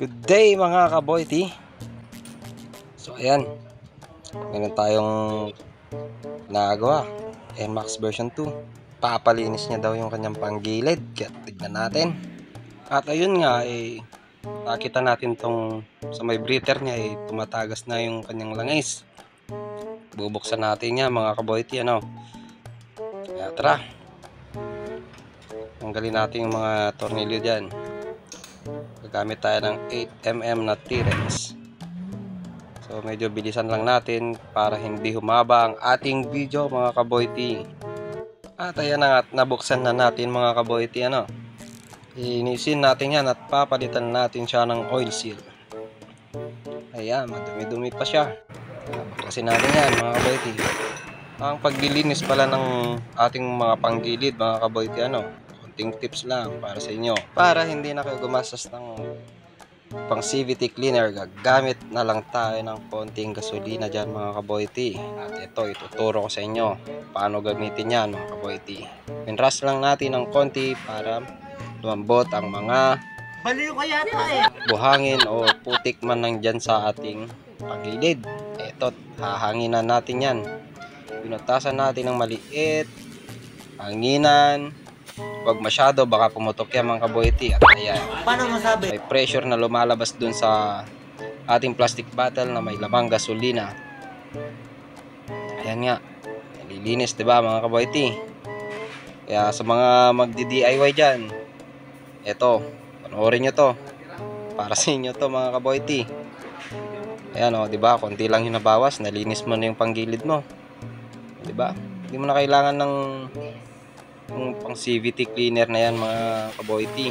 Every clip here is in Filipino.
Good day mga kaboyti. So ayan, meron tayong nagawa, NMAX version 2. Papalinis niya daw yung kanyang panggilid, kaya tignan natin. At ayun nga, nakita natin tong sa may breather niya, tumatagas na yung kanyang langis. Bubuksan natin niya mga kaboyti, ano. Kaya tara, tanggalin natin yung mga tornilyo dyan. Gagamit tayo ng 8mm na T-Rex. So medyo bilisan lang natin para hindi humaba ang ating video mga kaboyti. At ayan na nga, nabuksan na natin mga kaboyti, ano. Inisin natin yan at papalitan natin siya ng oil seal. Ayan, madumi-dumi pa siya. Baklasin natin yan mga kaboyti. Ang paglilinis pala ng ating mga panggilid mga kaboyti, ano, konting tips lang para sa inyo. Para hindi na kayo gumastos ng pang CVT cleaner, gagamit na lang tayo ng konting gasolina dyan mga kaboyti. At ito, ituturo ko sa inyo paano gamitin yan mga kaboyti. Pinras lang natin ng konti para lumambot ang mga buhangin o putik man lang dyan sa ating pagilid. Ito, hahanginan natin yan. Pinutasan natin ng maliit, hanginan. Huwag masyado, baka pumutok yan mga kaboyti. At ayan, Paano masabi? may pressure na lumalabas dun sa ating plastic bottle na may lamang gasolina. Ayan nga, nalilinis diba mga kaboyti. Kaya sa mga magdi-DIY dyan, eto, panoorin nyo to, para sa inyo to mga kaboyti. Ayan o, diba, konti lang yung nabawas, nalinis mo na yung panggilid mo, diba? Hindi mo na kailangan ng yung pang CVT cleaner na yan mga kaboyti.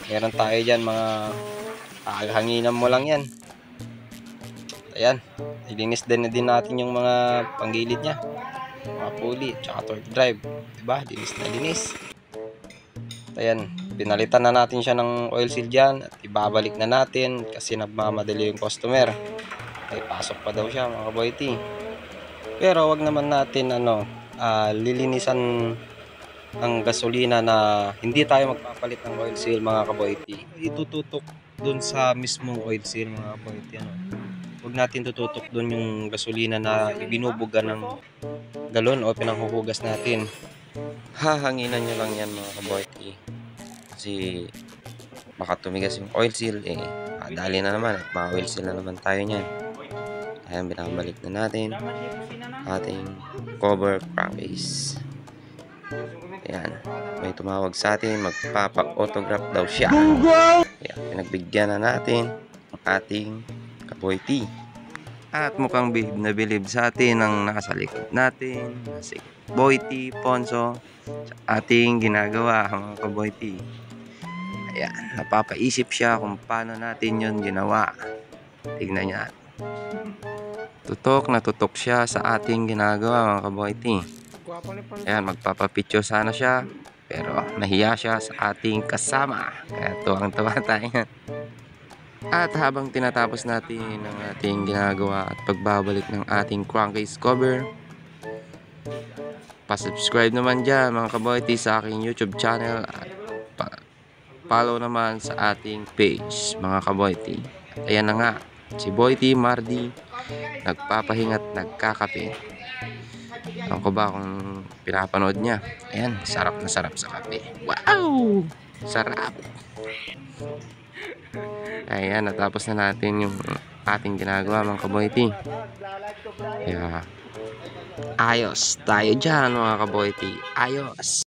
Meron tayo dyan mga hanginan mo lang yan. Ayan, ilinis din natin yung mga panggilid nya, mga pulley tsaka torque drive, diba? Linis na linis. Ayan, pinalitan na natin siya ng oil seal dyan at ibabalik na natin kasi nagmamadali yung customer. Ay pasok pa daw siya mga kaboyti. Pero wag naman natin lilinisan ng gasolina na hindi tayo magpapalit ng oil seal mga kaboyti. Itututok dun sa mismong oil seal mga kaboyti, ano. Huwag natin tututok dun yung gasolina na ibinubuga ng galon o pinanghuhugas natin. Hahanginan nyo lang yan mga kaboyti. Kasi baka tumigas yung oil seal, dali na naman at ma-oil seal na naman tayo nyan. Ayan, binabalik na natin ating cover crankcase. Ayan, may tumawag sa atin, magpapa-autograph daw siya. Ayan, pinagbigyan na natin ang ating kaboyti. At mukhang bilib na bilib sa atin ang nasa likod natin, si Boyti Ponso, sa ating ginagawa mga kaboyti. Ayan, napapaisip siya kung paano natin yun ginawa. Tignan niya. Tutok na tutok siya sa ating ginagawa mga kaboyti. Ayan, magpapapicture sana siya, pero nahiya siya sa ating kasama. Kaya tuwang-tuwa tayo. At habang tinatapos natin ang ating ginagawa at pagbabalik ng ating crankcase cover, pa-subscribe naman dyan mga kaboyti sa aking YouTube channel at follow naman sa ating page mga kaboyti. Ayan na nga, si Boyti Mardi nagpapahinga't nagkakape. Alam ko ba kung pinapanood niya. Ayan, sarap na sarap sa kape. Wow! Sarap! Ayan, natapos na natin yung ating ginagawa mga kaboyti. Kaya ayos tayo dyan mga kaboyti. Ayos!